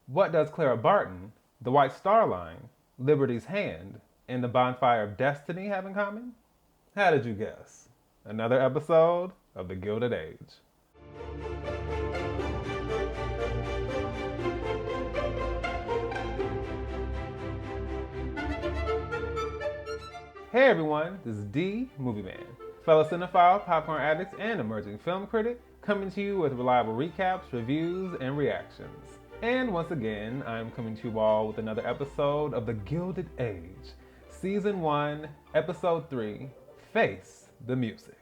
What does Clara Barton, the White Star Line, Liberty's Hand, and the Bonfire of Destiny have in common? How did you guess? Another episode of the Gilded Age. Hey everyone, this is D Movie Man, fellow cinephile, popcorn addict, and emerging film critic, coming to you with reliable recaps, reviews, and reactions. And once again, I'm coming to you all with another episode of the Gilded Age, Season 1, Episode 3, Face the Music.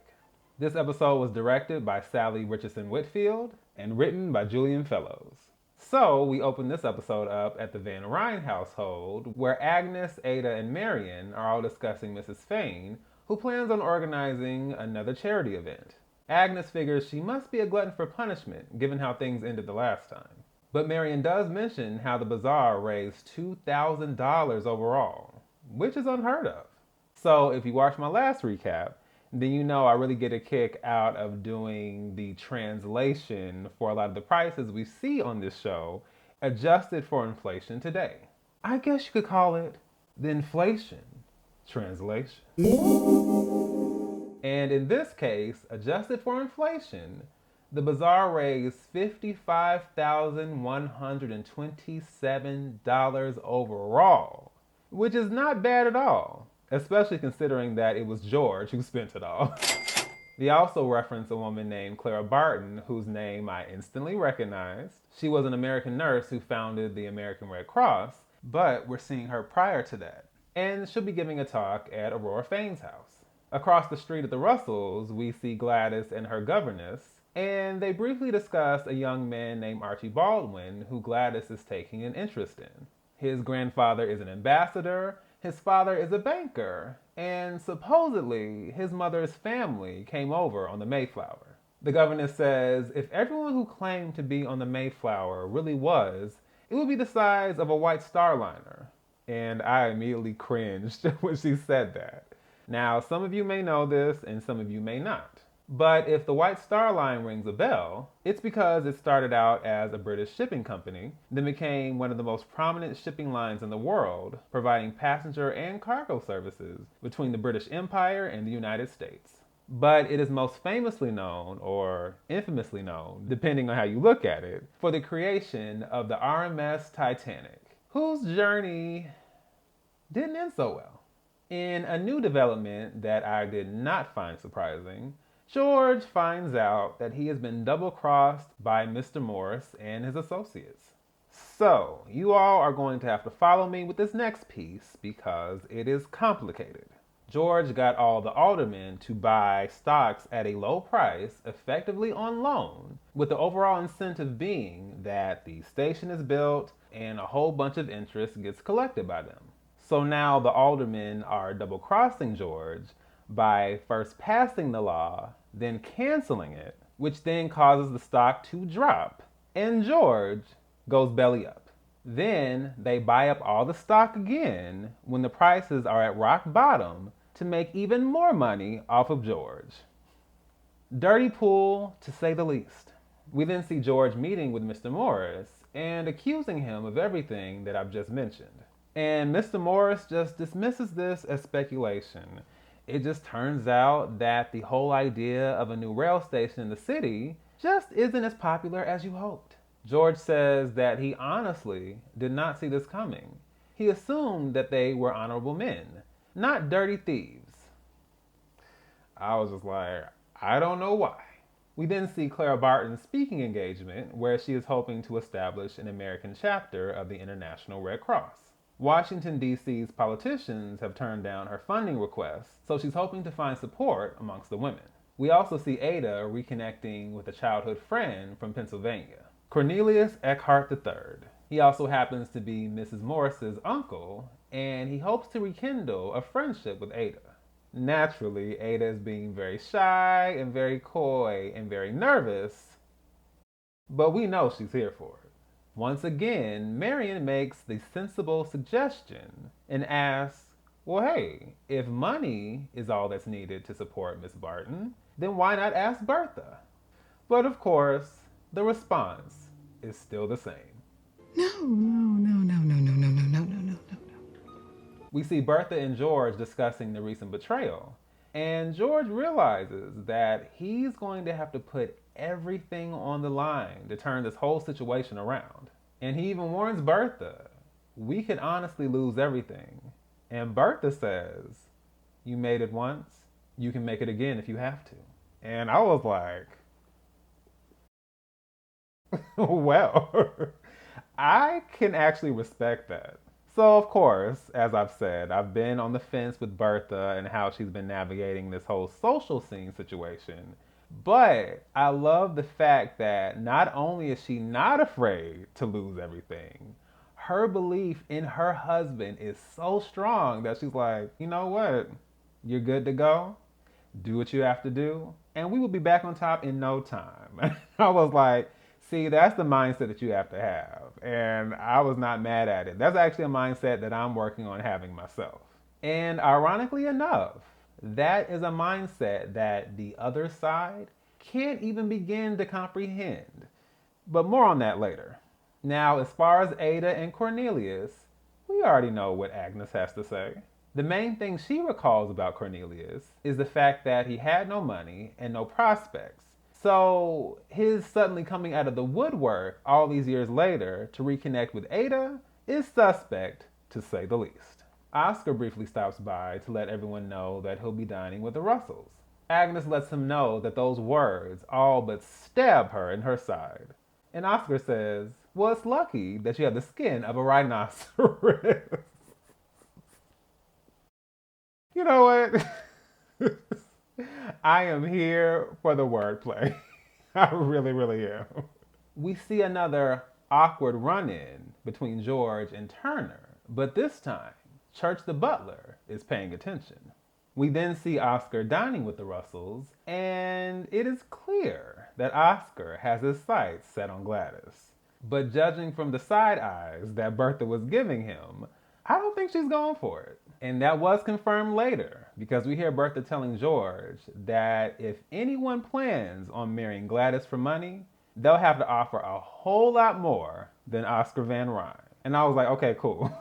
This episode was directed by Salli Richardson-Whitfield and written by Julian. So we open this episode up at the Van Ryn household, where Agnes, Ada, and Marian are all discussing Mrs. Fane, who plans on organizing another charity event. Agnes figures she must be a glutton for punishment, given how things ended the last time. But Marian does mention how the bazaar raised $2,000 overall, which is unheard of. So if you watched my last recap, then you know I really get a kick out of doing the translation for a lot of the prices we see on this show, adjusted for inflation today. I guess you could call it the inflation translation. And in this case, adjusted for inflation, the bazaar raised $55,127 overall, which is not bad at all, especially considering that it was George who spent it all. They also reference a woman named Clara Barton, whose name I instantly recognized. She was an American nurse who founded the American Red Cross, but we're seeing her prior to that. And she'll be giving a talk at Aurora Fane's house. Across the street at the Russells, we see Gladys and her governess, and they briefly discuss a young man named Archie Baldwin who Gladys is taking an interest in. His grandfather is an ambassador, his father is a banker, and supposedly his mother's family came over on the Mayflower. The governess says if everyone who claimed to be on the Mayflower really was, it would be the size of a White Star Liner. And I immediately cringed when she said that. Now, some of you may know this and some of you may not. But if the White Star Line rings a bell, it's because it started out as a British shipping company, then became one of the most prominent shipping lines in the world, providing passenger and cargo services between the British Empire and the United States. But it is most famously known, or infamously known, depending on how you look at it, for the creation of the RMS Titanic, whose journey didn't end so well. In a new development that I did not find surprising, George finds out that he has been double-crossed by Mr. Morris and his associates. So, you all are going to have to follow me with this next piece because it is complicated. George got all the aldermen to buy stocks at a low price, effectively on loan, with the overall incentive being that the station is built and a whole bunch of interest gets collected by them. So now the aldermen are double-crossing George by first passing the law, then canceling it, which then causes the stock to drop, and George goes belly up. Then they buy up all the stock again when the prices are at rock bottom to make even more money off of George. Dirty pool, to say the least. We then see George meeting with Mr. Morris and accusing him of everything that I've just mentioned. And Mr. Morris just dismisses this as speculation. It just turns out that the whole idea of a new rail station in the city just isn't as popular as you hoped. George says that he honestly did not see this coming. He assumed that they were honorable men, not dirty thieves. I was just like, I don't know why. We then see Clara Barton's speaking engagement, where she is hoping to establish an American chapter of the International Red Cross. Washington, D.C.'s politicians have turned down her funding requests, so she's hoping to find support amongst the women. We also see Ada reconnecting with a childhood friend from Pennsylvania, Cornelius Eckhard III. He also happens to be Mrs. Morris's uncle, and he hopes to rekindle a friendship with Ada. Naturally, Ada is being very shy and very coy and very nervous, but we know she's here for it. Once again, Marian makes the sensible suggestion and asks, well, hey, if money is all that's needed to support Miss Barton, then why not ask Bertha? But of course, the response is still the same. No. We see Bertha and George discussing the recent betrayal, and George realizes that he's going to have to put everything on the line to turn this whole situation around. And he even warns Bertha, we could honestly lose everything. And Bertha says, you made it once, you can make it again if you have to. And I was like, well, I can actually respect that. So, of course, as I've said, I've been on the fence with Bertha and how she's been navigating this whole social scene situation. But I love the fact that not only is she not afraid to lose everything, her belief in her husband is so strong that she's like, you know what? You're good to go. Do what you have to do, and we will be back on top in no time. I was like, see, that's the mindset that you have to have. And I was not mad at it. That's actually a mindset that I'm working on having myself. And ironically enough, that is a mindset that the other side can't even begin to comprehend. But more on that later. Now, as far as Ada and Cornelius, we already know what Agnes has to say. The main thing she recalls about Cornelius is the fact that he had no money and no prospects. So, his suddenly coming out of the woodwork all these years later to reconnect with Ada is suspect, to say the least. Oscar briefly stops by to let everyone know that he'll be dining with the Russells. Agnes lets him know that those words all but stab her in her side. And Oscar says, well, it's lucky that you have the skin of a rhinoceros. You know what? I am here for the wordplay. I really, really am. We see another awkward run in between George and Turner, but this time, Church the butler is paying attention. We then see Oscar dining with the Russells, and it is clear that Oscar has his sights set on Gladys. But judging from the side eyes that Bertha was giving him, I don't think she's going for it. And that was confirmed later because we hear Bertha telling George that if anyone plans on marrying Gladys for money, they'll have to offer a whole lot more than Oscar Van Ryn. And I was like, okay, cool.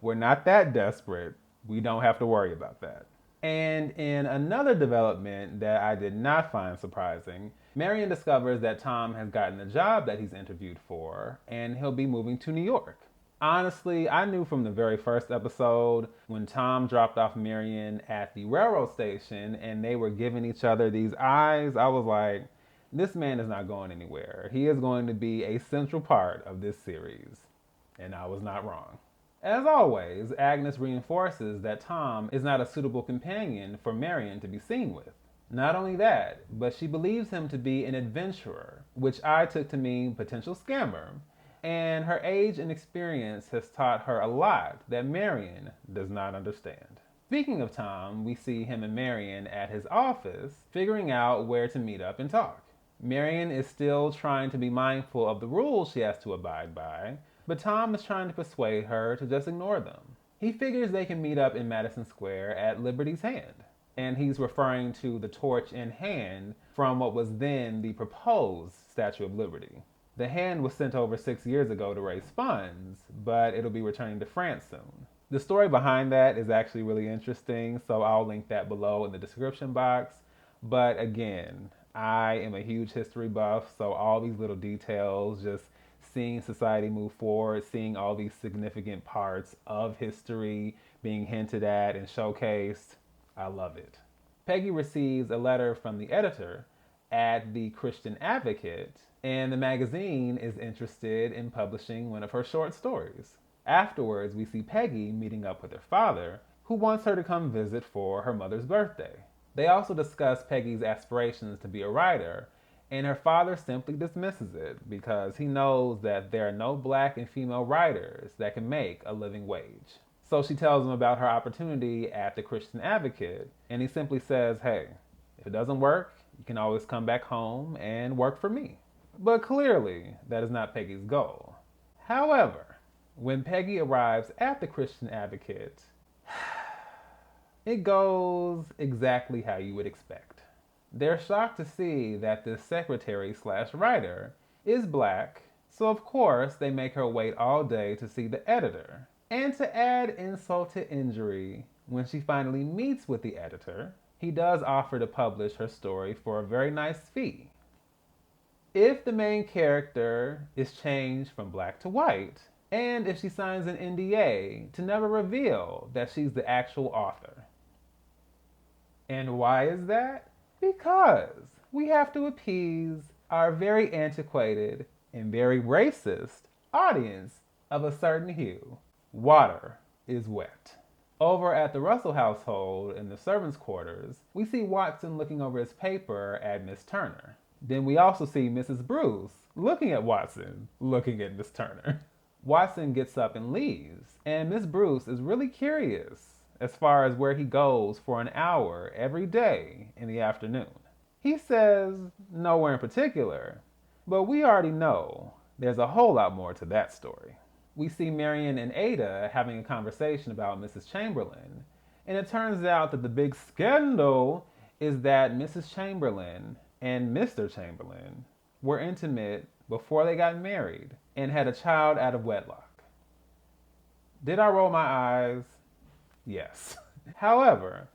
We're not that desperate. We don't have to worry about that. And in another development that I did not find surprising, Marian discovers that Tom has gotten a job that he's interviewed for, and he'll be moving to New York. Honestly, I knew from the very first episode when Tom dropped off Marian at the railroad station and they were giving each other these eyes, I was like, this man is not going anywhere. He is going to be a central part of this series. And I was not wrong. As always, Agnes reinforces that Tom is not a suitable companion for Marian to be seen with. Not only that, but she believes him to be an adventurer, which I took to mean potential scammer, and her age and experience has taught her a lot that Marian does not understand. Speaking of Tom, we see him and Marian at his office, figuring out where to meet up and talk. Marian is still trying to be mindful of the rules she has to abide by, but Tom is trying to persuade her to just ignore them. He figures they can meet up in Madison Square at Liberty's Hand, and he's referring to the torch in hand from what was then the proposed Statue of Liberty. The hand was sent over 6 years ago to raise funds, but it'll be returning to France soon. The story behind that is actually really interesting, so I'll link that below in the description box. But again, I am a huge history buff, so all these little details, just seeing society move forward, seeing all these significant parts of history being hinted at and showcased, I love it. Peggy receives a letter from the editor at the Christian Advocate, and the magazine is interested in publishing one of her short stories. Afterwards, we see Peggy meeting up with her father, who wants her to come visit for her mother's birthday. They also discuss Peggy's aspirations to be a writer, and her father simply dismisses it because he knows that there are no black and female writers that can make a living wage. So she tells him about her opportunity at the Christian Advocate, and he simply says, hey, if it doesn't work, you can always come back home and work for me. But clearly, that is not Peggy's goal. However, when Peggy arrives at the Christian Advocate, it goes exactly how you would expect. They're shocked to see that the secretary slash writer is black, So of course, they make her wait all day to see the editor. And to add insult to injury, when she finally meets with the editor, he does offer to publish her story for a very nice fee. If the main character is changed from black to white, and if she signs an NDA to never reveal that she's the actual author. And why is that? Because we have to appease our very antiquated and very racist audience of a certain hue. Water is wet. Over at the Russell household in the servants' quarters, we see Watson looking over his paper at Miss Turner. Then we also see Mrs. Bruce looking at Watson, looking at Miss Turner. Watson gets up and leaves, and Miss Bruce is really curious as far as where he goes for an hour every day in the afternoon. He says nowhere in particular, but we already know there's a whole lot more to that story. We see Marian and Ada having a conversation about Mrs. Chamberlain, and it turns out that the big scandal is that Mrs. Chamberlain and Mr. Chamberlain were intimate before they got married and had a child out of wedlock. Did I roll my eyes? Yes. However,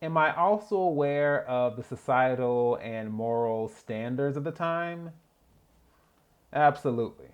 am I also aware of the societal and moral standards of the time? Absolutely.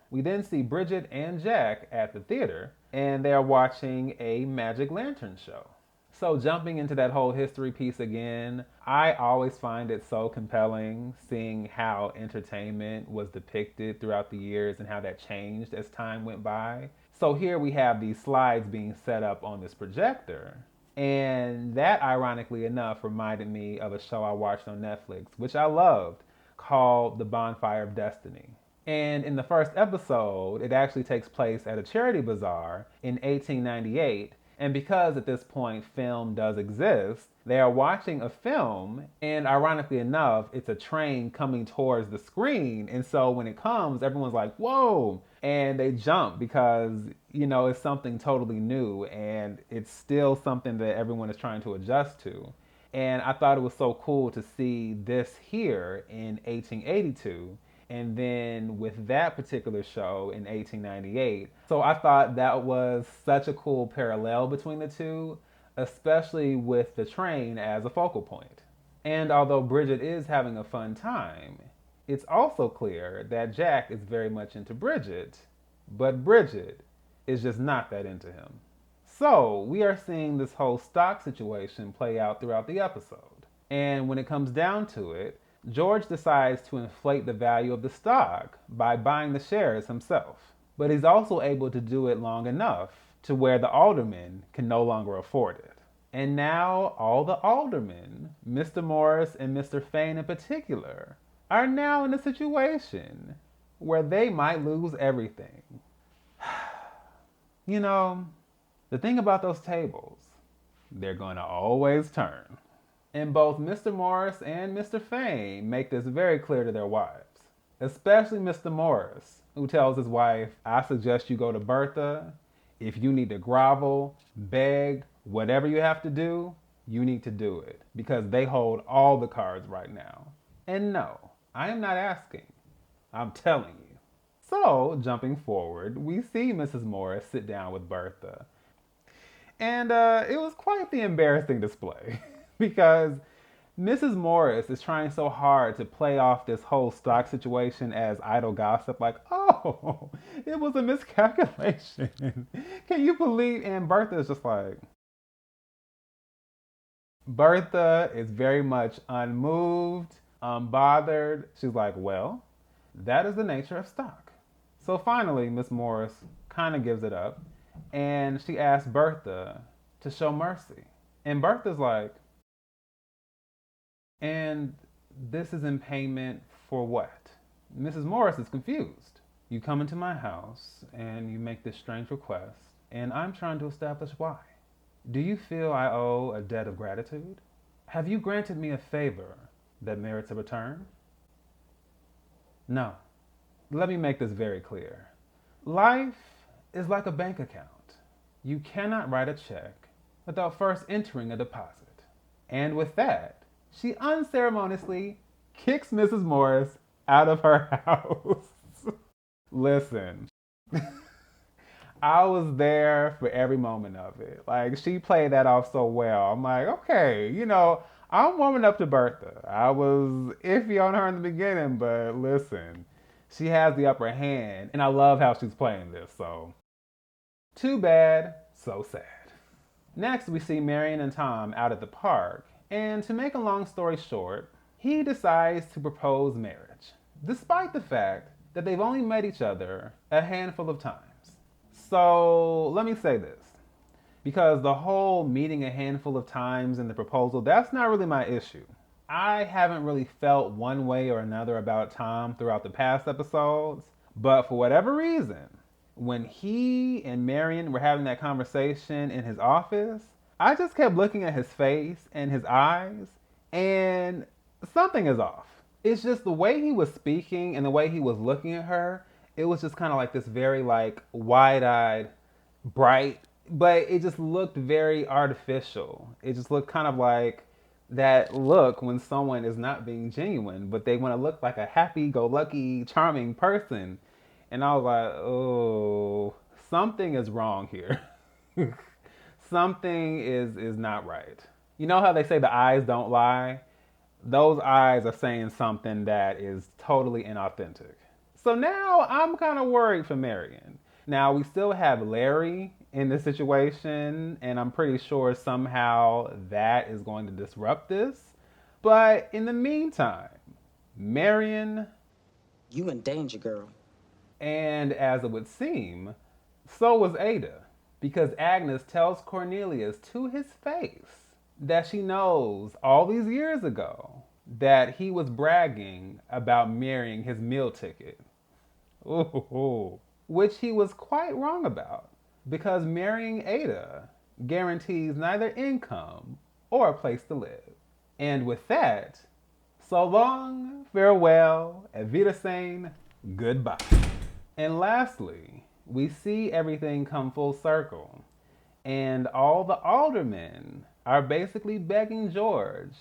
We then see Bridget and Jack at the theater, and they are watching a magic lantern show. So jumping into that whole history piece again, I always find it so compelling seeing how entertainment was depicted throughout the years and how that changed as time went by. So here we have these slides being set up on this projector, and that, ironically enough, reminded me of a show I watched on Netflix, which I loved, called The Bonfire of Destiny. And in the first episode, it actually takes place at a charity bazaar in 1898. And because at this point film does exist, they are watching a film, and ironically enough, it's a train coming towards the screen. And so when it comes, everyone's like, whoa! And they jump because, it's something totally new, and it's still something that everyone is trying to adjust to. And I thought it was so cool to see this here in 1882. And then with that particular show in 1898. So I thought that was such a cool parallel between the two, especially with the train as a focal point. And although Bridget is having a fun time, it's also clear that Jack is very much into Bridget, but Bridget is just not that into him. So we are seeing this whole stock situation play out throughout the episode. And when it comes down to it, George decides to inflate the value of the stock by buying the shares himself. But he's also able to do it long enough to where the aldermen can no longer afford it. And now all the aldermen, Mr. Morris and Mr. Fane in particular, are now in a situation where they might lose everything. The thing about those tables, they're going to always turn. And both Mr. Morris and Mr. Fane make this very clear to their wives. Especially Mr. Morris, who tells his wife, I suggest you go to Bertha. If you need to grovel, beg, whatever you have to do, you need to do it. Because they hold all the cards right now. And no, I am not asking. I'm telling you. So, jumping forward, we see Mrs. Morris sit down with Bertha. And it was quite the embarrassing display. Because Mrs. Morris is trying so hard to play off this whole stock situation as idle gossip, like, oh, it was a miscalculation. Can you believe? And Bertha is just like, Bertha is very much unmoved, unbothered. She's like, well, that is the nature of stock. So finally, Miss Morris kind of gives it up, and she asks Bertha to show mercy. And Bertha's like, and this is in payment for what? Mrs. Morris is confused. You come into my house and you make this strange request, and I'm trying to establish why. Do you feel I owe a debt of gratitude? Have you granted me a favor that merits a return? No. Let me make this very clear. Life is like a bank account. You cannot write a check without first entering a deposit. And with that, she unceremoniously kicks Mrs. Morris out of her house. Listen, I was there for every moment of it. Like, she played that off so well. I'm like, okay, I'm warming up to Bertha. I was iffy on her in the beginning, but listen, she has the upper hand, and I love how she's playing this, so. Too bad, so sad. Next, we see Marian and Tom out at the park, and to make a long story short, he decides to propose marriage, despite the fact that they've only met each other a handful of times. So let me say this, because the whole meeting a handful of times in the proposal, that's not really my issue. I haven't really felt one way or another about Tom throughout the past episodes, but for whatever reason, when he and Marian were having that conversation in his office, I just kept looking at his face and his eyes, and something is off. It's just the way he was speaking and the way he was looking at her. It was just kind of like this very like wide-eyed, bright, but it just looked very artificial. It just looked kind of like that look when someone is not being genuine, but they want to look like a happy-go-lucky, charming person. And I was like, oh, something is wrong here. Something is not right. You know how they say the eyes don't lie? Those eyes are saying something that is totally inauthentic. So now I'm kind of worried for Marian. Now we still have Larry in this situation, and I'm pretty sure somehow that is going to disrupt this. But in the meantime, Marian, You in danger, girl. and as it would seem, so was Ada, because Agnes tells Cornelius to his face that she knows all these years ago that he was bragging about marrying his meal ticket. Ooh, which he was quite wrong about, because marrying Ada guarantees neither income or a place to live. And with that, so long, farewell, Auf Wiedersehen, goodbye. And lastly, we see everything come full circle, and all the aldermen are basically begging George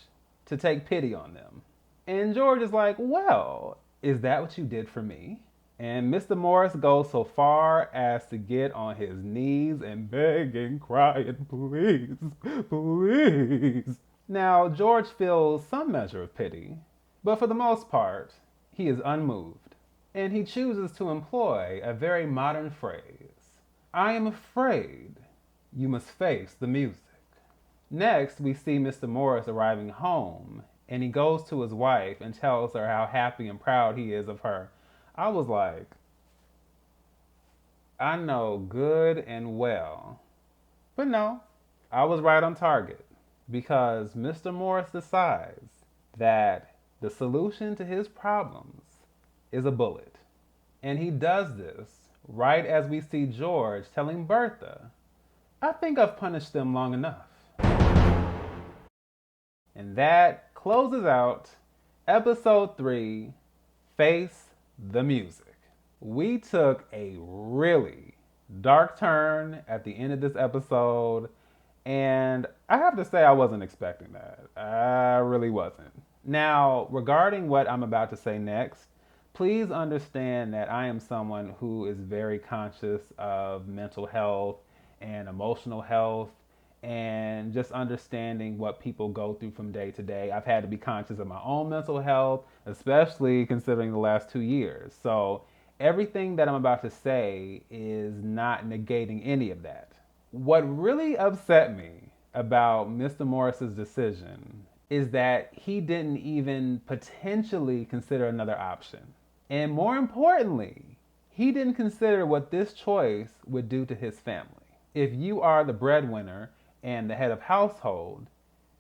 to take pity on them. And George is like, well, is that what you did for me? And Mr. Morris goes so far as to get on his knees and beg and cry and please, please. Now, George feels some measure of pity, but for the most part, he is unmoved. And he chooses to employ a very modern phrase. I am afraid you must face the music. Next, we see Mr. Morris arriving home, and he goes to his wife and tells her how happy and proud he is of her. I was like, I know good and well. But no, I was right on target, because Mr. Morris decides that the solution to his problems is a bullet. And he does this right as we see George telling Bertha, I think I've punished them long enough. And that closes out episode 3, Face the Music. We took a really dark turn at the end of this episode, and I have to say I wasn't expecting that. I really wasn't. Now, regarding what I'm about to say next, please understand that I am someone who is very conscious of mental health and emotional health and just understanding what people go through from day to day. I've had to be conscious of my own mental health, especially considering the last 2 years. So everything that I'm about to say is not negating any of that. What really upset me about Mr. Morris's decision is that he didn't even potentially consider another option. And more importantly, he didn't consider what this choice would do to his family. If you are the breadwinner and the head of household,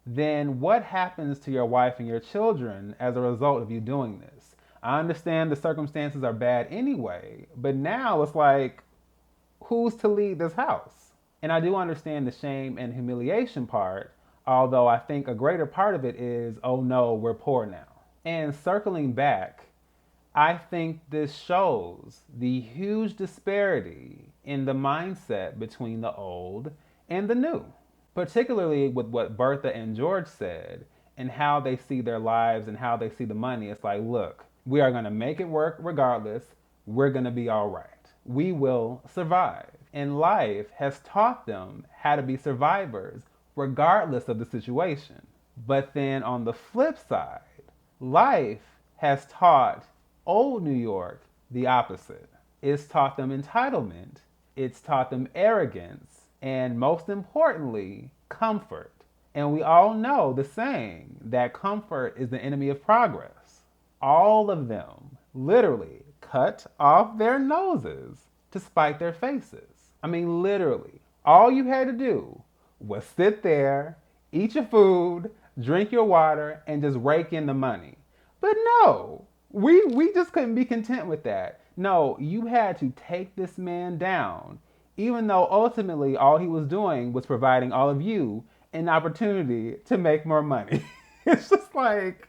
then what happens to your wife and your children as a result of you doing this? I understand the circumstances are bad anyway, but now it's like, who's to lead this house? And I do understand the shame and humiliation part, although I think a greater part of it is, oh no, we're poor now. And circling back, I think this shows the huge disparity in the mindset between the old and the new, particularly with what Bertha and George said and how they see their lives and how they see the money. It's like, look, we are going to make it work regardless. we're gonna be all right. We will survive. And life has taught them how to be survivors regardless of the situation. But then on the flip side, life has taught old New York the opposite. It's taught them entitlement, it's taught them arrogance, and most importantly, comfort. And we all know the saying that comfort is the enemy of progress. All of them literally cut off their noses to spite their faces. I mean, literally, all you had to do was sit there, eat your food, drink your water, and just rake in the money. But no, we just couldn't be content with that. No, you had to take this man down, even though ultimately all he was doing was providing all of you an opportunity to make more money. It's just like...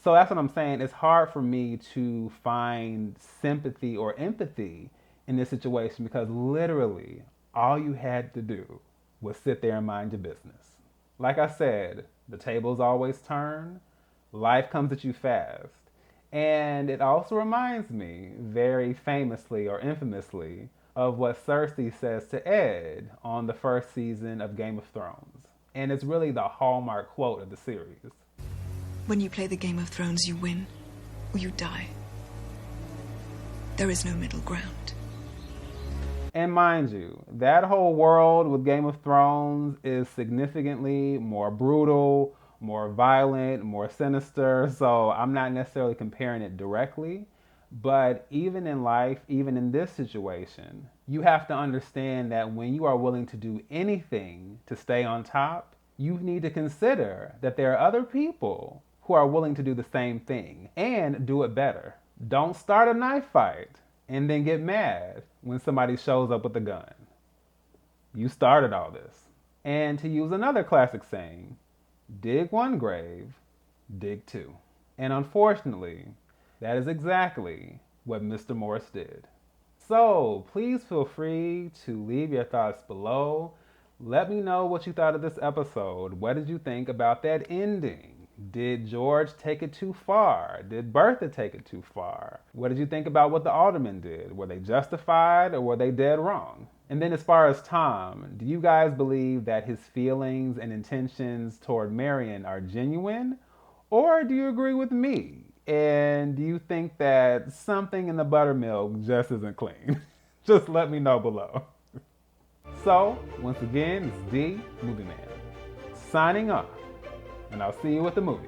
So that's what I'm saying. It's hard for me to find sympathy or empathy in this situation because literally all you had to do was sit there and mind your business. Like I said, the tables always turn. Life comes at you fast. And it also reminds me, very famously or infamously, of what Cersei says to Ed on the first season of Game of Thrones. And it's really the hallmark quote of the series. When you play the Game of Thrones, you win or you die. There is no middle ground. And mind you, that whole world with Game of Thrones is significantly more brutal, more violent, more sinister, so I'm not necessarily comparing it directly. But even in life, even in this situation, you have to understand that when you are willing to do anything to stay on top, you need to consider that there are other people who are willing to do the same thing and do it better. Don't start a knife fight and then get mad when somebody shows up with a gun. You started all this. And to use another classic saying, dig one grave, dig two. And unfortunately, that is exactly what Mr. Morris did. So please feel free to leave your thoughts below. Let me know what you thought of this episode. What did you think about that ending? Did George take it too far? Did Bertha take it too far? What did you think about what the aldermen did? Were they justified or were they dead wrong? And then as far as Tom, do you guys believe that his feelings and intentions toward Marian are genuine? Or do you agree with me? And do you think that something in the buttermilk just isn't clean? Just let me know below. So, once again, it's D, Movie Man, signing off, and I'll see you at the movies.